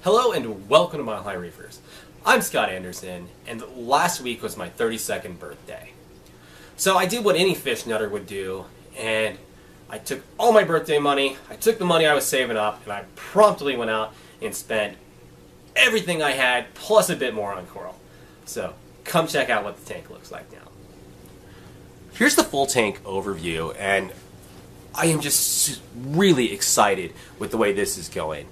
Hello and welcome to Mile High Reefers. I'm Scott Anderson, and last week was my 32nd birthday. So I did what any fish nutter would do, and I took all my birthday money, I took the money I was saving up, and I promptly went out and spent everything I had, plus a bit more on coral. So come check out what the tank looks like now. Here's the full tank overview, and I am just really excited with the way this is going.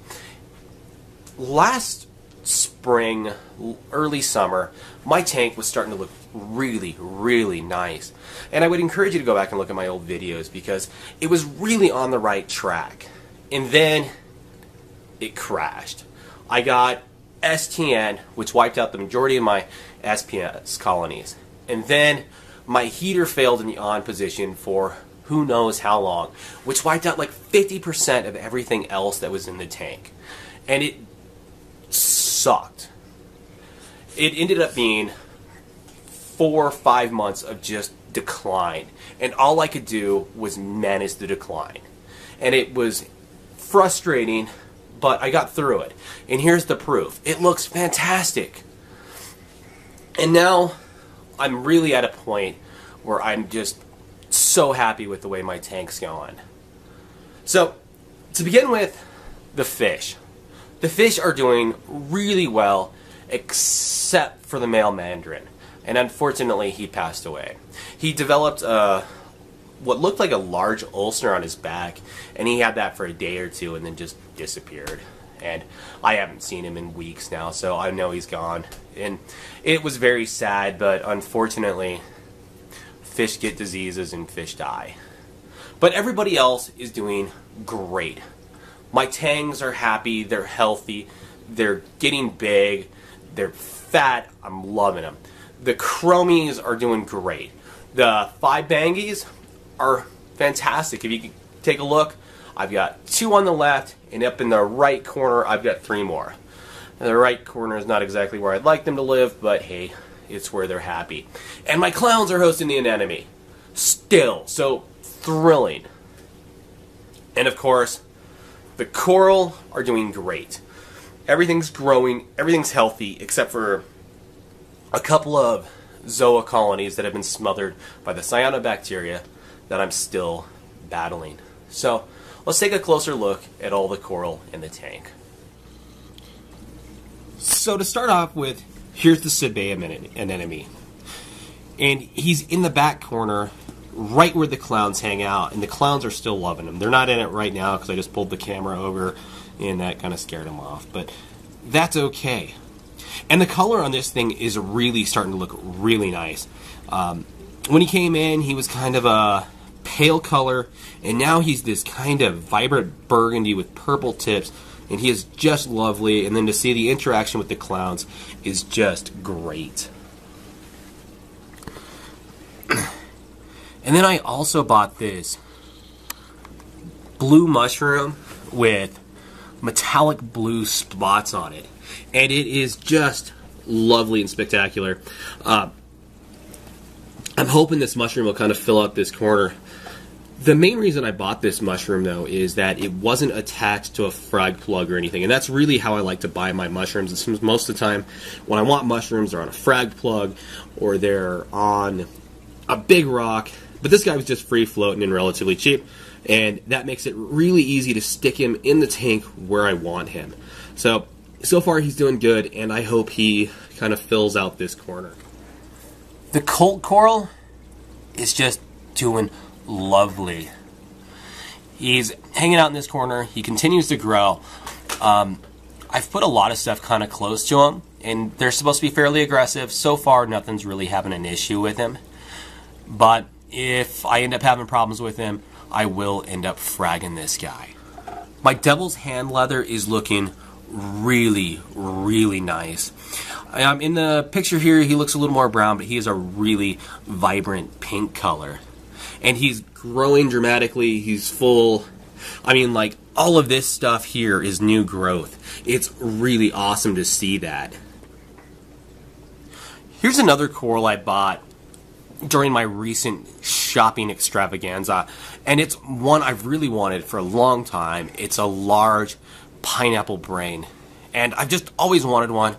Last spring, early summer, my tank was starting to look really nice. And I would encourage you to go back and look at my old videos because it was really on the right track. And then it crashed. I got STN, which wiped out the majority of my SPS colonies. And then my heater failed in the on position for who knows how long, which wiped out like 50% of everything else that was in the tank. And it sucked. It ended up being 4 or 5 months of just decline, and all I could do was manage the decline, and it was frustrating, but I got through it. And here's the proof: it looks fantastic. And now I'm really at a point where I'm just so happy with the way my tank's going. So to begin with, the fish. The fish are doing really well, except for the male mandarin. And unfortunately, he passed away. He developed what looked like a large ulcer on his back, and he had that for a day or two and then just disappeared. And I haven't seen him in weeks now, so I know he's gone. And it was very sad, but unfortunately, fish get diseases and fish die. But everybody else is doing great. My tangs are happy, they're healthy, they're getting big, they're fat, I'm loving them. The chromies are doing great. The 5 bangies are fantastic. If you can take a look, I've got 2 on the left, and up in the right corner, I've got 3 more. Now, the right corner is not exactly where I'd like them to live, but hey, it's where they're happy. And my clowns are hosting the anemone. Still, so thrilling. And of course, the coral are doing great. Everything's growing, everything's healthy, except for a couple of zoa colonies that have been smothered by the cyanobacteria that I'm still battling. So let's take a closer look at all the coral in the tank. So to start off with, here's the Sabea anemone. And he's in the back corner, right where the clowns hang out, and the clowns are still loving him. They're not in it right now because I just pulled the camera over and that kind of scared them off, but that's okay. And the color on this thing is really starting to look really nice. When he came in, he was kind of a pale color, and now he's this kind of vibrant burgundy with purple tips, and he is just lovely. And then to see the interaction with the clowns is just great. And then I also bought this blue mushroom with metallic blue spots on it. And it is just lovely and spectacular. I'm hoping this mushroom will kind of fill up this corner. The main reason I bought this mushroom, though, is that it wasn't attached to a frag plug or anything. And that's really how I like to buy my mushrooms. It seems most of the time when I want mushrooms, they're on a frag plug or they're on a big rock. But this guy was just free floating and relatively cheap, and that makes it really easy to stick him in the tank where I want him. So far he's doing good, and I hope he kind of fills out this corner. The colt coral is just doing lovely. He's hanging out in this corner. He continues to grow. I've put a lot of stuff kind of close to him, and they're supposed to be fairly aggressive. So far, nothing's really having an issue with him. But if I end up having problems with him, I will end up fragging this guy. My devil's hand leather is looking really nice. In the picture here, he looks a little more brown, but he is a really vibrant pink color. And he's growing dramatically. He's full. I mean, like, all of this stuff here is new growth. It's really awesome to see that. Here's another coral I bought during my recent shopping extravaganza, and it's one I've really wanted for a long time. It's a large pineapple brain, and I've just always wanted one,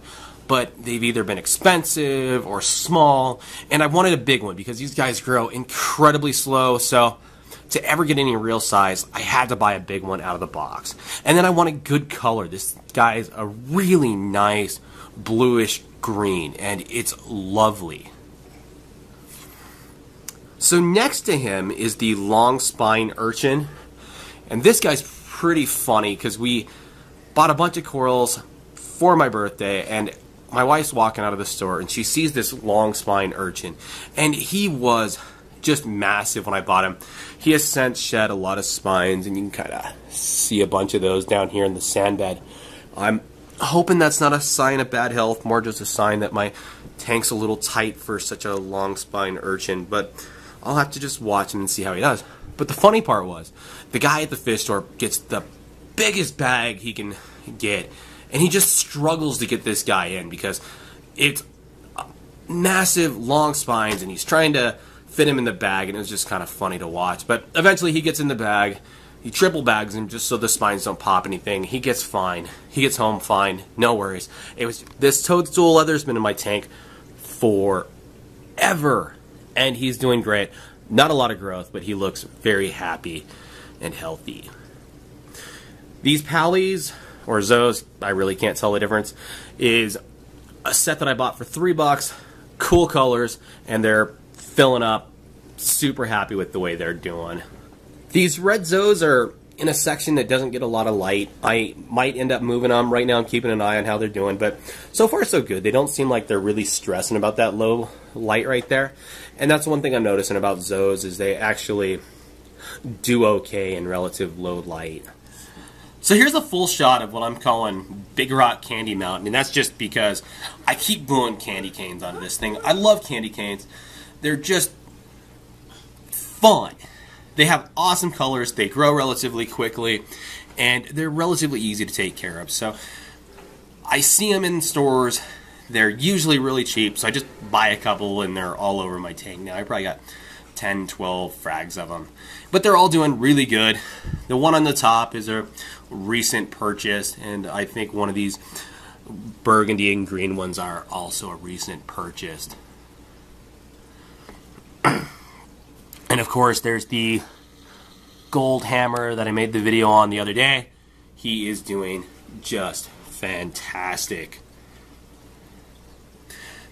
but they've either been expensive or small, and I wanted a big one because these guys grow incredibly slow, so to ever get any real size, I had to buy a big one out of the box. And then I wanted good color. This guy is a really nice bluish green, and it's lovely. So next to him is the long spine urchin, and this guy's pretty funny because we bought a bunch of corals for my birthday, and my wife's walking out of the store and she sees this long spine urchin, and he was just massive when I bought him. He has since shed a lot of spines, and you can kind of see a bunch of those down here in the sand bed. I'm hoping that's not a sign of bad health, more just a sign that my tank's a little tight for such a long spine urchin, but I'll have to just watch him and see how he does. But the funny part was, the guy at the fish store gets the biggest bag he can get, and he just struggles to get this guy in because it's massive, long spines, and he's trying to fit him in the bag, and it was just kind of funny to watch. But eventually he gets in the bag, he triple bags him just so the spines don't pop anything. He gets fine. He gets home fine. No worries. This toadstool leather's been in my tank forever, and he's doing great. Not a lot of growth, but he looks very happy and healthy. These Pallies, or Zoes, I really can't tell the difference, is a set that I bought for $3, cool colors, and they're filling up. Super happy with the way they're doing. These red Zoes are in a section that doesn't get a lot of light. I might end up moving them. Right now I'm keeping an eye on how they're doing, but so far so good. They don't seem like they're really stressing about that low light right there. And that's one thing I'm noticing about Zoes, is they actually do okay in relative low light. So here's a full shot of what I'm calling Big Rock Candy Mountain, and that's just because I keep gluing candy canes onto this thing. I love candy canes. They're just fun. They have awesome colors, they grow relatively quickly, and they're relatively easy to take care of. So I see them in stores. They're usually really cheap, so I just buy a couple and they're all over my tank now. I probably got 10, 12 frags of them. But they're all doing really good. The one on the top is a recent purchase, and I think one of these burgundy and green ones are also a recent purchase. And of course there's the gold hammer that I made the video on the other day. He is doing just fantastic.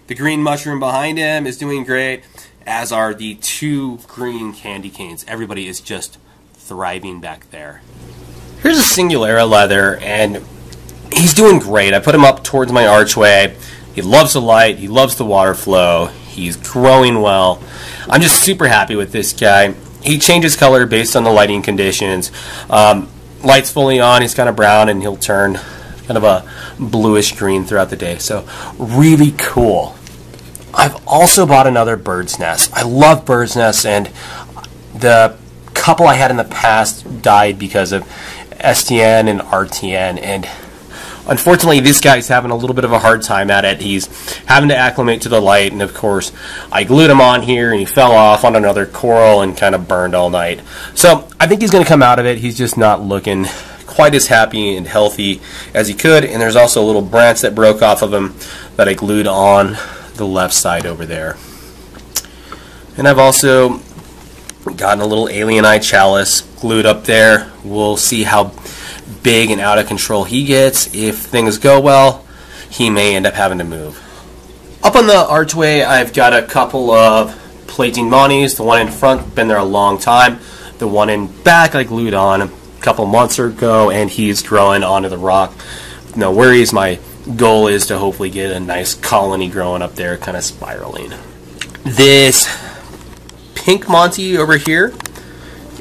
The green mushroom behind him is doing great, as are the two green candy canes. Everybody is just thriving back there. Here's a Singulara leather, and he's doing great. I put him up towards my archway. He loves the light, he loves the water flow, he's growing well. I'm just super happy with this guy. He changes color based on the lighting conditions. Light's fully on, he's kind of brown, and he'll turn kind of a bluish green throughout the day. So really cool. I've also bought another bird's nest. I love bird's nests, and the couple I had in the past died because of STN and RTN, and unfortunately this guy's having a little bit of a hard time at it. He's having to acclimate to the light, and of course I glued him on here and he fell off on another coral and kind of burned all night. So I think he's going to come out of it. He's just not looking quite as happy and healthy as he could, and there's also a little branch that broke off of him that I glued on the left side over there. And I've also gotten a little alien eye chalice glued up there. We'll see how big and out of control he gets. If things go well, he may end up having to move. Up on the archway, I've got a couple of Platine Monis. The one in front, been there a long time. The one in back, I glued on a couple months ago, and he's growing onto the rock. No worries. My goal is to hopefully get a nice colony growing up there, kind of spiraling. This pink Monty over here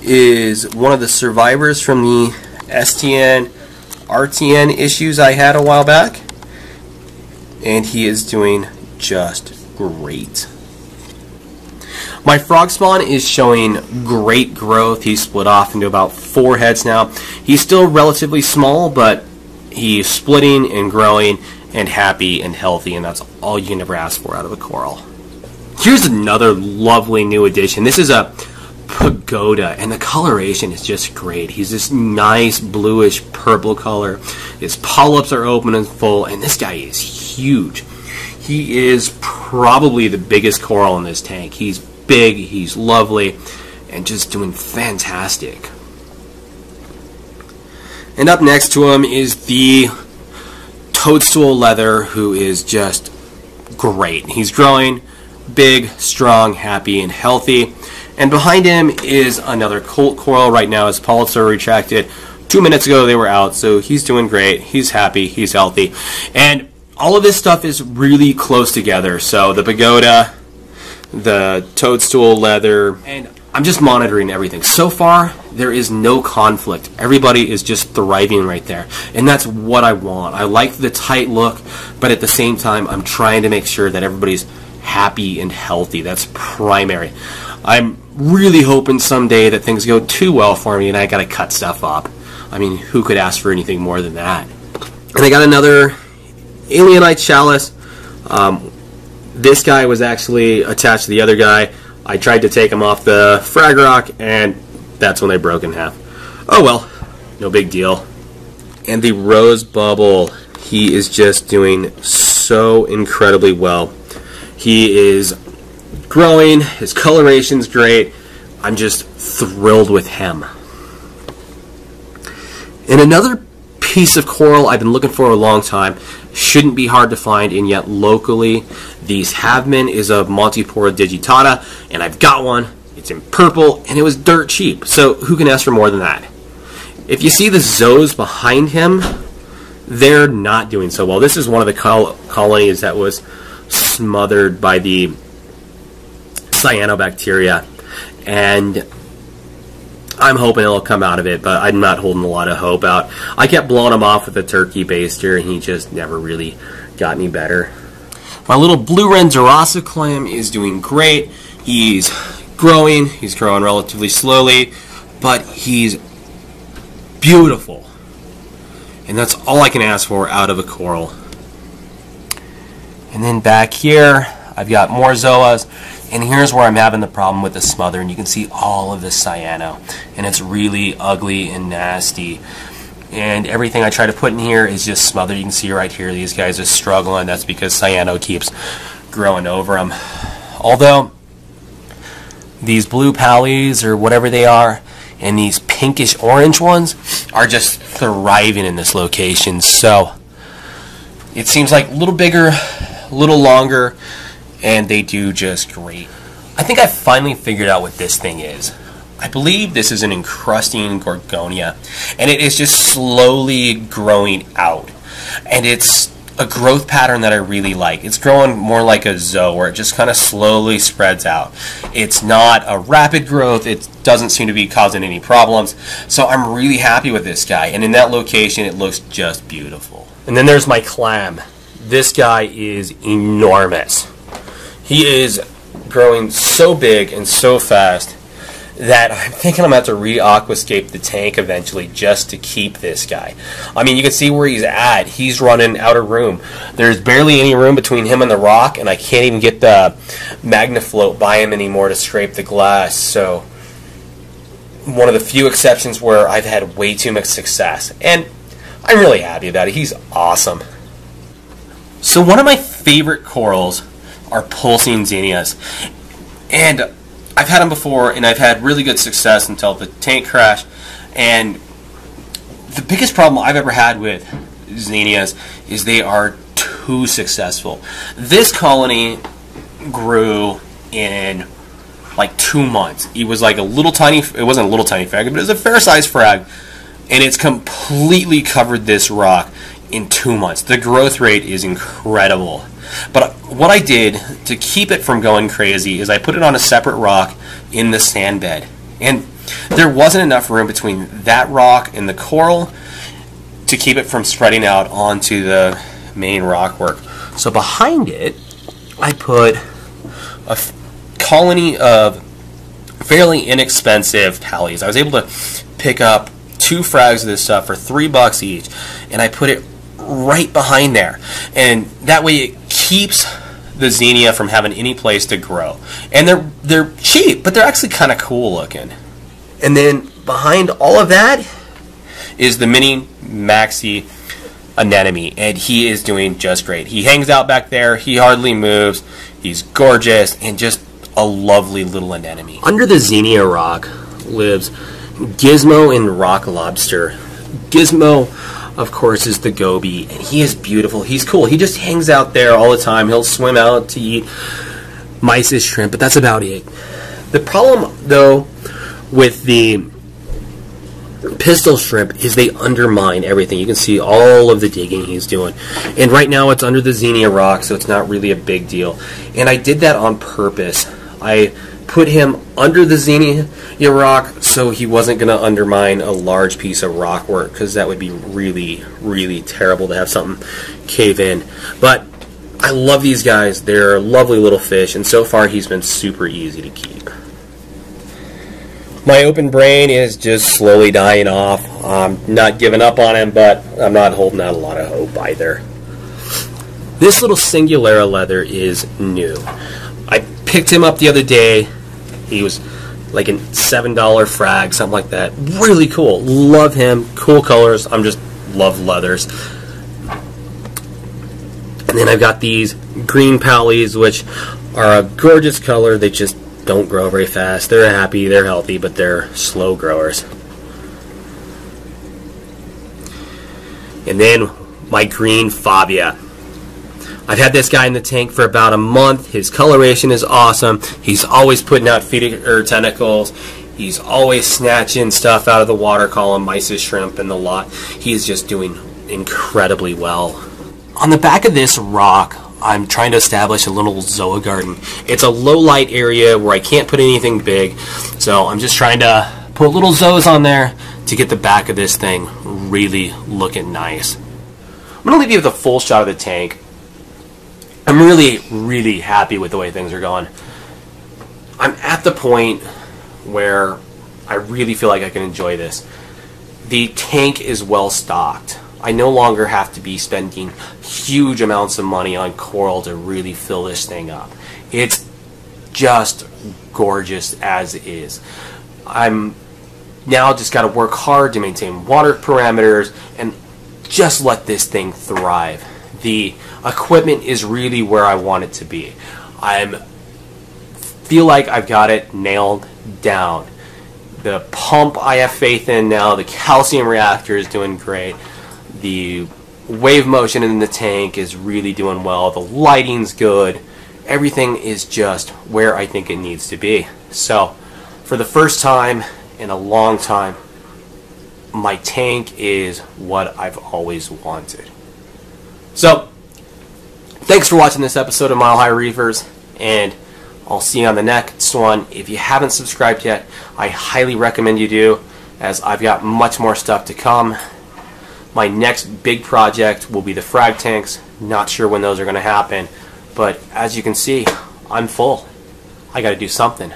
is one of the survivors from the STN RTN issues I had a while back, and he is doing just great. My frog spawn is showing great growth. He's split off into about 4 heads now. He's still relatively small, but he's splitting and growing and happy and healthy, and that's all you can ever ask for out of a coral. Here's another lovely new addition. This is a pagoda, and the coloration is just great. He's this nice bluish purple color. His polyps are open and full, and this guy is huge. He is probably the biggest coral in this tank. He's big, he's lovely, and just doing fantastic. And up next to him is the toadstool leather, who is just great. He's growing big, strong, happy, and healthy. And behind him is another colt coral. Right now his polyps are retracted. 2 minutes ago they were out, so he's doing great. He's happy, he's healthy. And all of this stuff is really close together. So the pagoda, the toadstool leather, and I'm just monitoring everything. So far, there is no conflict. Everybody is just thriving right there. And that's what I want. I like the tight look, but at the same time, I'm trying to make sure that everybody's happy and healthy. That's primary. I'm really hoping someday that things go too well for me and I gotta cut stuff up. I mean, who could ask for anything more than that? And I got another Alienite chalice. This guy was actually attached to the other guy. I tried to take him off the frag rock, and that's when they broke in half. Oh well, no big deal. And the rose bubble, he is just doing so incredibly well. He is growing, his coloration's great. I'm just thrilled with him. And another piece of coral I've been looking for a long time, shouldn't be hard to find, and yet locally these have been, is a Montipora digitata, and I've got one. It's in purple, and it was dirt cheap, so who can ask for more than that? If you see the zoes behind him, they're not doing so well. This is one of the colonies that was smothered by the cyanobacteria, and I'm hoping it'll come out of it, but I'm not holding a lot of hope out. I kept blowing him off with a turkey baster, and he just never really got any better. My little blue Rendzerasa clam is doing great. He's growing relatively slowly, but he's beautiful. And that's all I can ask for out of a coral. And then back here, I've got more zoas. And here's where I'm having the problem with the smother, and you can see all of this cyano, and it's really ugly and nasty. And everything I try to put in here is just smothered. You can see right here, these guys are struggling. That's because cyano keeps growing over them. Although these blue pallies, or whatever they are, and these pinkish orange ones are just thriving in this location. So it seems like a little bigger, a little longer, and they do just great. I think I finally figured out what this thing is. I believe this is an encrusting gorgonia, and it is just slowly growing out. And it's a growth pattern that I really like. It's growing more like a zoe, where it just kind of slowly spreads out. It's not a rapid growth. It doesn't seem to be causing any problems. So I'm really happy with this guy, and in that location it looks just beautiful. And then there's my clam. This guy is enormous. He is growing so big and so fast that I'm thinking I'm going to have to re-aquascape the tank eventually just to keep this guy. I mean, you can see where he's at. He's running out of room. There's barely any room between him and the rock, and I can't even get the MagnaFloat by him anymore to scrape the glass. So one of the few exceptions where I've had way too much success. And I'm really happy about it. He's awesome. So one of my favorite corals are pulsing zinnias, and I've had them before, and I've had really good success until the tank crashed. And the biggest problem I've ever had with zinnias is they are too successful. This colony grew in like 2 months. It was like a little tiny, it wasn't a little tiny frag, but it was a fair sized frag, and it's completely covered this rock in 2 months. The growth rate is incredible. But what I did to keep it from going crazy is I put it on a separate rock in the sand bed. And there wasn't enough room between that rock and the coral to keep it from spreading out onto the main rock work. So behind it, I put a colony of fairly inexpensive pallies. I was able to pick up 2 frags of this stuff for $3 each, and I put it right behind there, and that way it keeps the Xenia from having any place to grow. And they're cheap, but they're actually kind of cool looking. And then behind all of that is the mini maxi anemone, and he is doing just great. He hangs out back there, he hardly moves, he's gorgeous, and just a lovely little anemone. Under the Xenia rock lives Gizmo and Rock Lobster. Gizmo, of course, is the goby, and he is beautiful. He's cool. He just hangs out there all the time. He'll swim out to eat mysis shrimp, but that's about it. The problem, though, with the pistol shrimp is they undermine everything. You can see all of the digging he's doing. And right now it's under the Xenia rock, so it's not really a big deal. And I did that on purpose. I put him under the Xenia rock so he wasn't going to undermine a large piece of rock work, because that would be really, really terrible to have something cave in. But I love these guys. They're lovely little fish, and so far he's been super easy to keep. My open brain is just slowly dying off. I'm not giving up on him, but I'm not holding out a lot of hope either. This little Singulara leather is new. I picked him up the other day. He was like a $7 frag, something like that. Really cool. Love him. Cool colors. I'm just love leathers. And then I've got these green Pallies, which are a gorgeous color. They just don't grow very fast. They're happy, they're healthy, but they're slow growers. And then my green Fabia. I've had this guy in the tank for about a month. His coloration is awesome. He's always putting out feet or tentacles. He's always snatching stuff out of the water column, mysis shrimp and the lot. He's just doing incredibly well. On the back of this rock, I'm trying to establish a little zoa garden. It's a low light area where I can't put anything big, so I'm just trying to put little zoas on there to get the back of this thing really looking nice. I'm going to leave you with a full shot of the tank. I'm really, really happy with the way things are going. I'm at the point where I really feel like I can enjoy this. The tank is well stocked. I no longer have to be spending huge amounts of money on coral to really fill this thing up. It's just gorgeous as is. I'm now just got to work hard to maintain water parameters and just let this thing thrive. The equipment is really where I want it to be. I feel like I've got it nailed down. The pump I have faith in now. The calcium reactor is doing great. The wave motion in the tank is really doing well. The lighting's good. Everything is just where I think it needs to be. So, for the first time in a long time, my tank is what I've always wanted. So, thanks for watching this episode of Mile High Reefers, and I'll see you on the next one. If you haven't subscribed yet, I highly recommend you do, as I've got much more stuff to come. My next big project will be the frag tanks. Not sure when those are going to happen, but as you can see, I'm full. I got to do something.